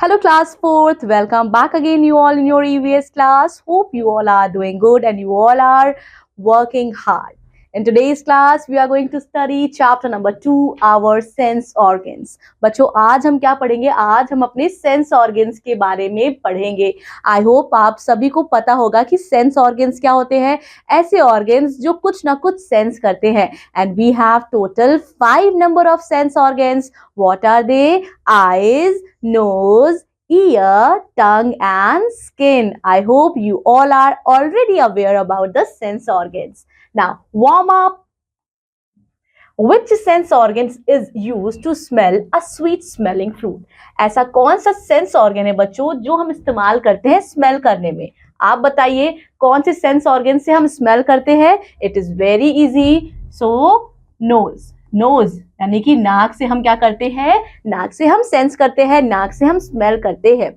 Hello class 4th, welcome back again you all in your EVS class. Hope you all are doing good and you all are working hard. In today's class, we are going to study chapter number 2, our sense organs. बच्चों आज हम क्या पढ़ेंगे? आज हम अपने sense organs के बारे में पढ़ेंगे. आई होप आप सभी को पता होगा कि सेंस ऑर्गन्स क्या होते हैं. ऐसे ऑर्गन्स जो कुछ ना कुछ सेंस करते हैं. And we have total 5 number of sense organs. What are they? Eyes, nose, ear, tongue and skin. I hope you all are already aware about the sense organs. Now, warm up. Which sense organs is used to smell a sweet smelling fruit? ऐसा कौन सा sense organ है बच्चों जो हम इस्तेमाल करते हैं स्मेल करने में? आप बताइए कौन से सेंस ऑर्गन से हम स्मेल करते हैं? It is very easy. So nose. Nose यानी कि नाक से हम क्या करते हैं? नाक से हम सेंस करते हैं, नाक से हम स्मेल करते हैं.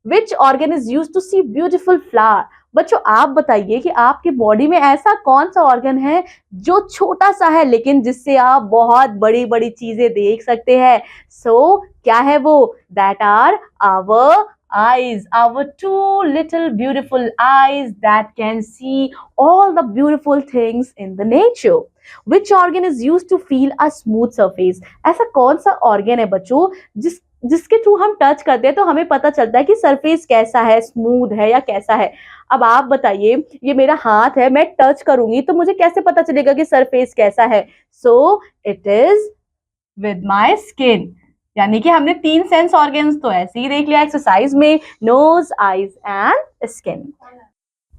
Which organ is used to see beautiful flower? बच्चों आप बताइए कि आपकी बॉडी में ऐसा कौन सा ऑर्गन है जो छोटा सा है लेकिन जिससे आप बहुत बड़ी बड़ी चीजें देख सकते हैं. सो क्या है वो? That are our eyes, our two little beautiful eyes that can see all the beautiful things in the nature. Which organ is used to feel a smooth surface? ऐसा कौन सा ऑर्गन है बच्चों जिसके थ्रू हम टच करते हैं तो हमें पता चलता है कि सरफेस कैसा है, स्मूथ है या कैसा है. अब आप बताइए, ये मेरा हाथ है, मैं टच करूंगी तो मुझे कैसे पता चलेगा कि सरफेस कैसा है? So it is with my skin. यानी कि हमने 3 सेंस ऑर्गन्स तो ऐसे ही देख लिया एक्सरसाइज में, nose, eyes and skin.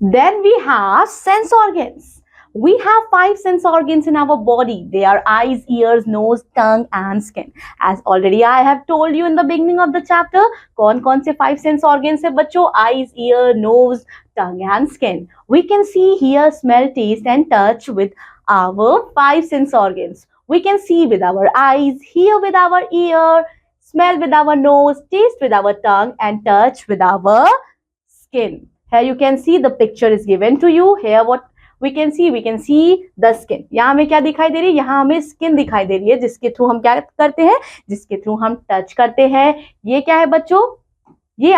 Then we have sense organs. We have 5 sense organs in our body. They are eyes, ears, nose, tongue and skin. As already I have told you in the beginning of the chapter, कौन-कौन से 5 sense organs है बच्चों? Eyes, ear, nose, tongue and skin. We can see, hear, smell, taste and touch with our 5 sense organs. We can see with our eyes, hear with our ear, smell with our nose, taste with our tongue and touch with our skin. Here you can see the picture is given to you. Here what we can see the skin. यहाँ हमें क्या दिखाई दे रही है? यहाँ हमें skin दिखाई दे रही है जिसके थ्रू हम क्या करते हैं? जिसके थ्रू हम टच करते हैं. ये क्या है बच्चों? ये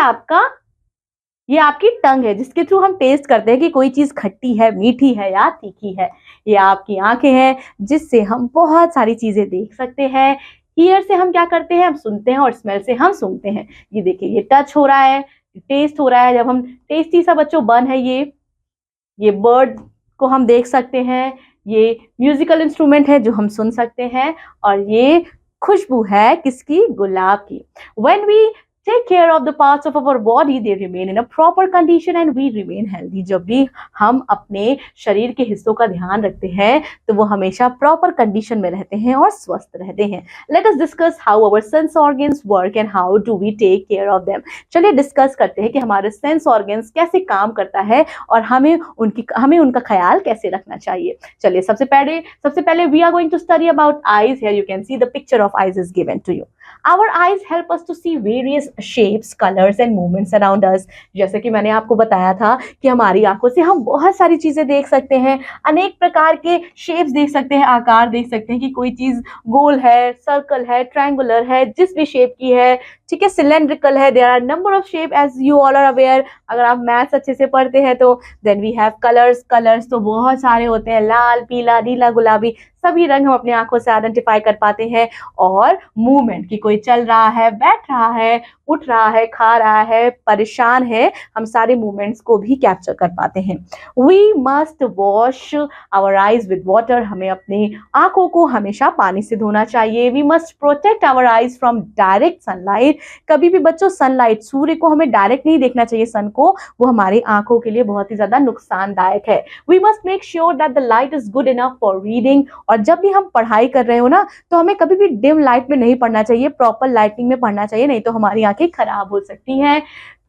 आपकी टंग है जिसके थ्रू हम टेस्ट करते हैं कि कोई चीज खट्टी है, मीठी है या तीखी है. ये आपकी आंखें हैं जिससे हम बहुत सारी चीजें देख सकते हैं. ईयर से हम क्या करते हैं? हम सुनते हैं और स्मेल से हम सूंघते हैं. ये देखिए ये टच हो रहा है, टेस्ट हो रहा है. जब हम टेस्टी सा बच्चों बन है ये बर्ड को हम देख सकते हैं. ये म्यूजिकल इंस्ट्रूमेंट है जो हम सुन सकते हैं. और ये खुशबू है किसकी? गुलाब की. When we take care of the parts of our body, they remain in a proper condition and we remain healthy. जब भी हम अपने शरीर के हिस्सों का ध्यान रखते हैं तो वो हमेशा प्रॉपर कंडीशन में रहते हैं और स्वस्थ रहते हैं. Let us discuss how our sense organs work and how do we take care of them. चलिए डिस्कस करते हैं कि हमारे सेंस ऑर्गन्स कैसे काम करता है और हमें उनका ख्याल कैसे रखना चाहिए. चलिए सबसे पहले we are going to study about eyes. Here you can see the picture of eyes is given to you. Our eyes help us to see various shapes, colors and movements around us. जैसे कि मैंने आपको बताया था कि हमारी आंखों से हम बहुत सारी चीजें देख सकते हैं, अनेक प्रकार के शेप्स देख सकते हैं, आकार देख सकते हैं कि कोई चीज गोल है, सर्कल है, ट्रायंगुलर है, जिस भी शेप की है, ठीक है, सिलेंड्रिकल है. There are number of shape as you all are aware. अगर आप मैथ्स अच्छे से पढ़ते हैं तो देन वी हैव कलर्स तो बहुत सारे होते हैं, लाल, पीला, नीला, गुलाबी, सभी रंग हम अपनी आंखों से आइडेंटिफाई कर पाते हैं. और मूवमेंट की कोई चल रहा है, बैठ रहा है, उठ रहा है, खा रहा है, परेशान है, हम सारे मूवमेंट्स को भी कैप्चर कर पाते हैं. We must wash our eyes with water. हमें अपनी आंखों को हमेशा पानी से धोना चाहिए. We must protect our eyes from direct sunlight. कभी भी बच्चों सनलाइट, सूर्य को हमें डायरेक्ट नहीं देखना चाहिए, सन को, वो हमारी आंखों के लिए बहुत ही ज्यादा नुकसानदायक है. We must make sure that the light is good enough for reading. और जब भी हम पढ़ाई कर रहे हो ना तो हमें कभी भी डिम लाइट में नहीं पढ़ना चाहिए, प्रॉपर लाइटिंग में पढ़ना चाहिए, नहीं तो हमारी आंखें खराब हो सकती हैं.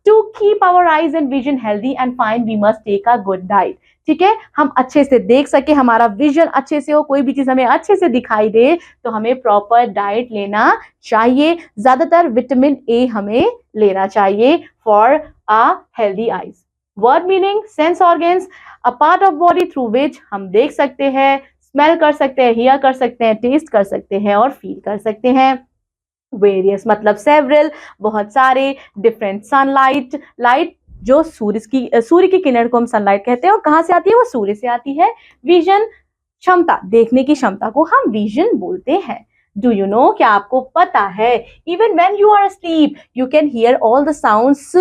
To keep our eyes and vision healthy and fine we must take a good diet. ठीक है, हम अच्छे से देख सके, हमारा विजन अच्छे से हो, कोई भी चीज हमें अच्छे से दिखाई दे तो हमें प्रॉपर डाइट लेना चाहिए. ज्यादातर विटामिन ए हमें लेना चाहिए for a healthy eyes. Word meaning sense organs, a part of body through which हम देख सकते हैं, स्मेल कर सकते हैं, हियर कर सकते हैं, टेस्ट कर सकते हैं और फील कर सकते हैं. वेरियस मतलब सेवरल, बहुत सारे, डिफरेंट सनलाइट, लाइट जो सूर्य की किरण को हम सनलाइट कहते हैं और कहाँ से आती है, वो सूर्य से आती है। विजन क्षमता, देखने की क्षमता को हम विजन बोलते हैं। डू यू नो, क्या आपको पता है, even when you are asleep you can hear all the sounds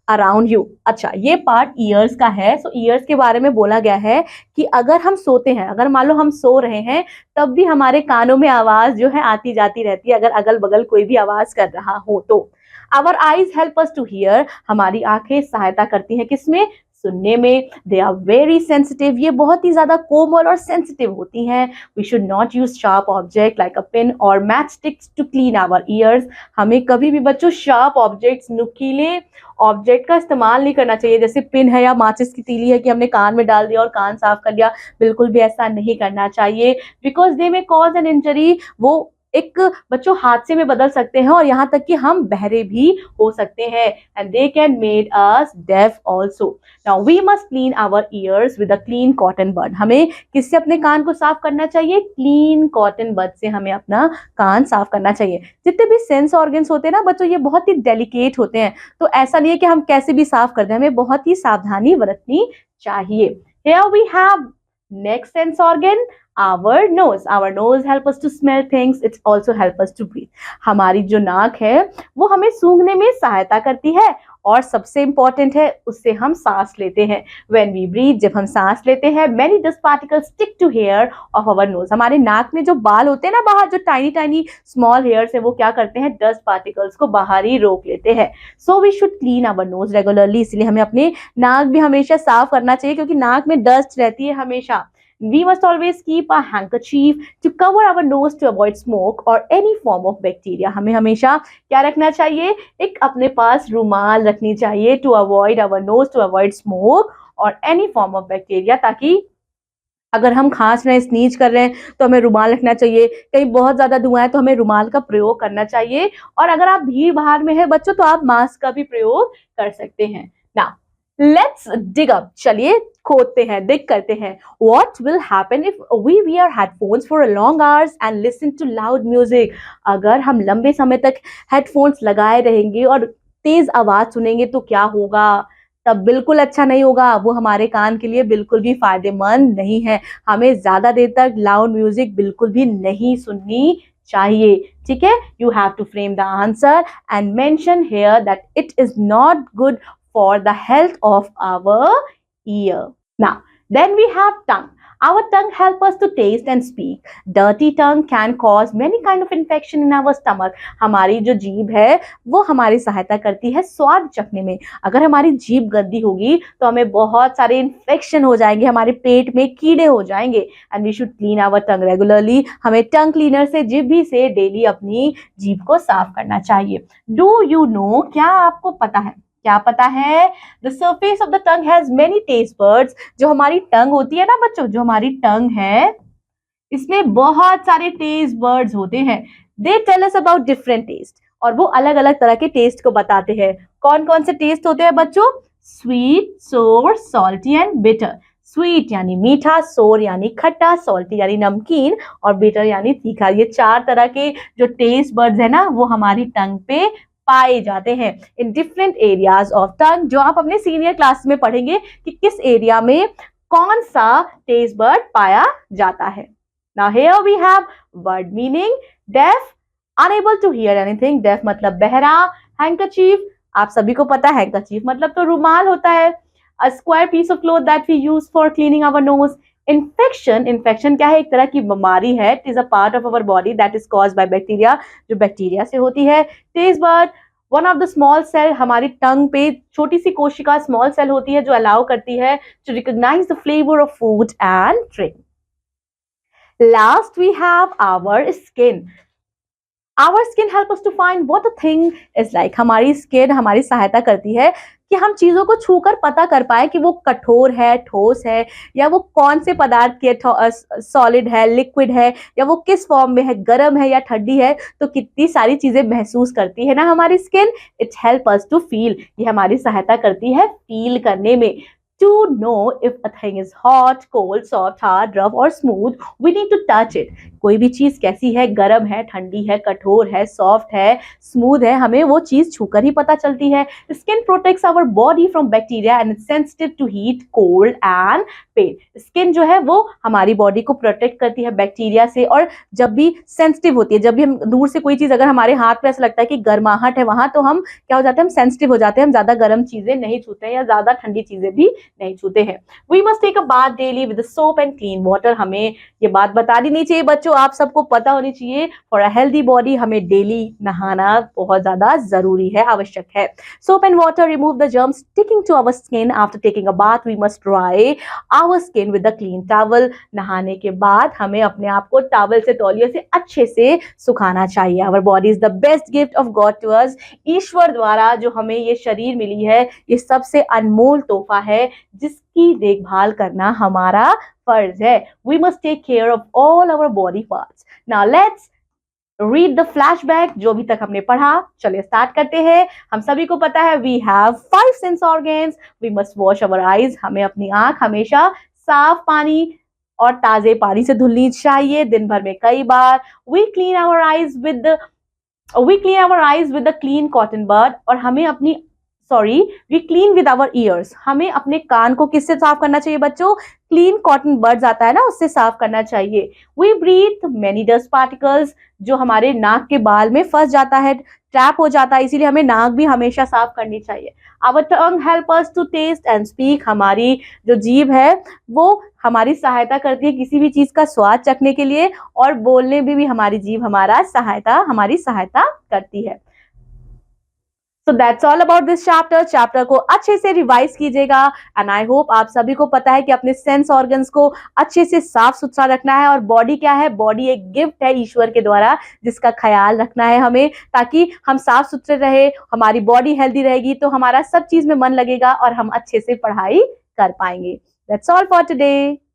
around you. अच्छा, ये पार्ट ईयर्स का है। सो ईयर्स के बारे में बोला गया है कि अगर हम सोते हैं, अगर मान लो हम सो रहे हैं, तब भी हमारे कानों में आवाज जो है आती जाती रहती है, अगर अगल बगल कोई भी आवाज कर रहा हो तो। Our eyes help us to hear, हमारी आंखें सहायता करती हैं किसमें, सुनने में। दे आर वेरी सेंसिटिव, ये बहुत ही ज्यादा कोमल और सेंसिटिव होती हैं। We should not use sharp object like a pen or match sticks to clean our ears. हमें कभी भी बच्चों शार्प ऑब्जेक्ट्स, नुकीले ऑब्जेक्ट का इस्तेमाल नहीं करना चाहिए, जैसे पिन है या माचिस की तीली है कि हमने कान में डाल दिया और कान साफ कर लिया, बिल्कुल भी ऐसा नहीं करना चाहिए। Because they may cause an injury, वो एक बच्चों हादसे में बदल सकते हैं और यहाँ तक कि हम बहरे भी हो सकते हैं। And they can made us deaf also. Now we must clean our ears with a clean cotton bud. हमें किससे अपने कान को साफ करना चाहिए, क्लीन कॉटन बड से हमें अपना कान साफ करना चाहिए। जितने भी सेंस ऑर्गन्स होते हैं ना बच्चों, ये बहुत ही डेलिकेट होते हैं, तो ऐसा नहीं है कि हम कैसे भी साफ कर दें, हमें बहुत ही सावधानी बरतनी चाहिए। Here we have next sense organ, our nose. Our nose help us to smell things. It also help us to breathe. हमारी जो नाक है वो हमें सूंघने में सहायता करती है और सबसे इंपॉर्टेंट है, उससे हम सांस लेते हैं। When we breathe, जब हम सांस लेते हैं, many dust particles stick to hair of our nose. हमारे नाक में जो बाल होते हैं ना बाहर, जो टाइनी टाइनी स्मॉल हेयर्स है, वो क्या करते हैं, डस्ट पार्टिकल्स को बाहर ही रोक लेते हैं। So we should clean our nose regularly. इसलिए हमें अपने नाक भी हमेशा साफ करना चाहिए, क्योंकि नाक में डस्ट रहती है हमेशा। We must always keep a handkerchief to cover our nose to avoid smoke or any form of bacteria. हमें हमेशा क्या रखना चाहिए, एक अपने पास रुमाल रखनी चाहिए, to avoid our nose, to avoid smoke or any form of bacteria, ताकि अगर हम खांस रहे हैं, स्नीज कर रहे हैं, तो हमें रुमाल रखना चाहिए। कहीं बहुत ज्यादा धुआं है तो हमें रुमाल का प्रयोग करना चाहिए। और अगर आप भीड़ भाड़ में है बच्चों, तो आप मास्क का भी प्रयोग कर सकते हैं। नाउ लेट्स डिग अप, चलिए खोदते हैं, डिग करते हैं। What will happen if we wear headphones for long hours and listen to loud music? अगर हम लंबे समय तक हेडफोन्स लगाए रहेंगे और तेज आवाज सुनेंगे तो क्या होगा, तब बिल्कुल अच्छा नहीं होगा, वो हमारे कान के लिए बिल्कुल भी फायदेमंद नहीं है। हमें ज्यादा देर तक लाउड म्यूजिक बिल्कुल भी नहीं सुननी चाहिए। ठीक है, you have to frame the answer and mention here that it is not good for the health of our ear. Now, then we have tongue. Our tongue help us to taste and speak. Dirty tongue can cause many kind of infection in our stomach. हमारी जो जीभ है वो हमारी सहायता करती है स्वाद चखने में। अगर हमारी जीभ गंदी होगी तो हमें बहुत सारे इन्फेक्शन हो जाएंगे, हमारे पेट में कीड़े हो जाएंगे। And we should clean our tongue regularly. हमें टंग क्लीनर से जीभ से डेली अपनी जीभ को साफ करना चाहिए। डू यू नो, क्या आपको पता है, क्या पता है, the surface of the tongue has many taste buds. जो हमारी टंग होती है ना बच्चों, जो हमारी टंग है इसमें बहुत सारे टेस्ट बर्ड्स होते हैं। They tell us about different taste, और वो अलग अलग तरह के टेस्ट को बताते हैं। कौन कौन से टेस्ट होते हैं बच्चों, स्वीट, सोर, सॉल्टी एंड बिटर। स्वीट यानी मीठा, सोर यानी खट्टा, सॉल्टी यानी नमकीन और बिटर यानी तीखा। ये चार तरह के जो टेस्ट बर्ड्स है ना वो हमारी टंग पे पाए जाते हैं in different areas of tongue, जो आप अपने सीनियर क्लास में पढ़ेंगे कि किस एरिया में कौन सा टेस्ट बर्ड पाया जाता है। Now here we have word meaning, deaf, unable to hear anything, deaf मतलब बहरा। हैंकरचीफ, आप सभी को पता है हैंकरचीफ मतलब तो रुमाल होता है। A square piece of cloth that we use for cleaning our nose. Infection, infection क्या है, एक तरह की बीमारी है। It is a part of our body that is caused by bacteria, जो बैक्टीरिया से होती है। Taste bud, one of the small cell, हमारी टंग पे छोटी सी कोशिका स्मॉल सेल होती है जो अलाउ करती है to recognise the flavour of food and drink. Last we have our skin. Our skin help us to find what a thing is like. हमारी स्किन हमारी सहायता करती है कि हम चीजों को छूकर पता कर पाए कि वो कठोर है, ठोस है, या वो कौन से पदार्थ के, सॉलिड है, लिक्विड है, या वो किस फॉर्म में है, गर्म है या ठंडी है। तो कितनी सारी चीजें महसूस करती है ना हमारी skin. It help us to feel, ये हमारी सहायता करती है फील करने में। To know if a thing is hot, cold, soft, hard, rough or smooth, we need to touch it. कोई भी चीज कैसी है, गर्म है, ठंडी है, कठोर है, सॉफ्ट है, स्मूथ है, हमें वो चीज छूकर ही पता चलती है. Skin protects our body from bacteria and is sensitive to heat, cold and pain. Skin जो है वो हमारी बॉडी को प्रोटेक्ट करती है बैक्टीरिया से, और जब भी सेंसिटिव होती है, जब भी हम दूर से कोई चीज अगर हमारे हाथ पे ऐसा लगता है कि गर्माहट है वहां, तो हम क्या हो जाते हैं, हम सेंसिटिव हो जाते हैं, हम ज्यादा गर्म चीजें नहीं छूते हैं या ज्यादा ठंडी चीजें भी नहीं छूते हैं. We must take a bath daily with soap and clean water. हमें ये बात बता देनी चाहिए बच्चों, आप सबको पता होनी चाहिए. फॉर अ हेल्दी बॉडी हमें डेली नहाना बहुत ज्यादा जरूरी है, आवश्यक है. Soap and water remove the germs sticking to our skin. After taking a bath we must dry our skin with a clean towel. नहाने के बाद हमें अपने आप को टॉवल से, तौलिए से अच्छे से सुखाना चाहिए. Our body is the best gift of God to us. ईश्वर द्वारा जो हमें ये शरीर मिली है, ये सबसे अनमोल तोहफा है जिसकी देखभाल करना हमारा फर्ज है. We must take care of all our body parts. Now let's read the flashback. जो अभी तक हमने पढ़ा, चलिए स्टार्ट करते हैं. हम सभी को पता है we have 5 sense organs. We must wash our eyes. हमें अपनी आंख हमेशा साफ पानी और ताजे पानी से धुलनी चाहिए, दिन भर में कई बार. We clean our eyes with the clean cotton bud. और हमें अपनी we clean with our ears. हमें अपने कान को किससे साफ करना चाहिए बच्चों? क्लीन कॉटन बड्स आता है ना, उससे साफ करना चाहिए. We breathe many dust particles. जो हमारे नाक के बाल में फंस जाता है, ट्रैप हो जाता है, इसीलिए हमें नाक भी हमेशा साफ करनी चाहिए. Our tongue help us to taste and speak. हमारी जो जीभ है वो हमारी सहायता करती है किसी भी चीज का स्वाद चखने के लिए, और बोलने में भी हमारी जीभ हमारी सहायता करती है. So that's all about this chapter. Chapter को अच्छे से रिवाइज कीजिएगा, एंड आई होप आप सभी को पता है कि अपने सेंस ऑर्गन्स को अच्छे से साफ सुथरा रखना है. और बॉडी क्या है? बॉडी एक गिफ्ट है ईश्वर के द्वारा, जिसका ख्याल रखना है हमें, ताकि हम साफ सुथरे रहे, हमारी बॉडी हेल्दी रहेगी तो हमारा सब चीज में मन लगेगा और हम अच्छे से पढ़ाई कर पाएंगे. That's all for today.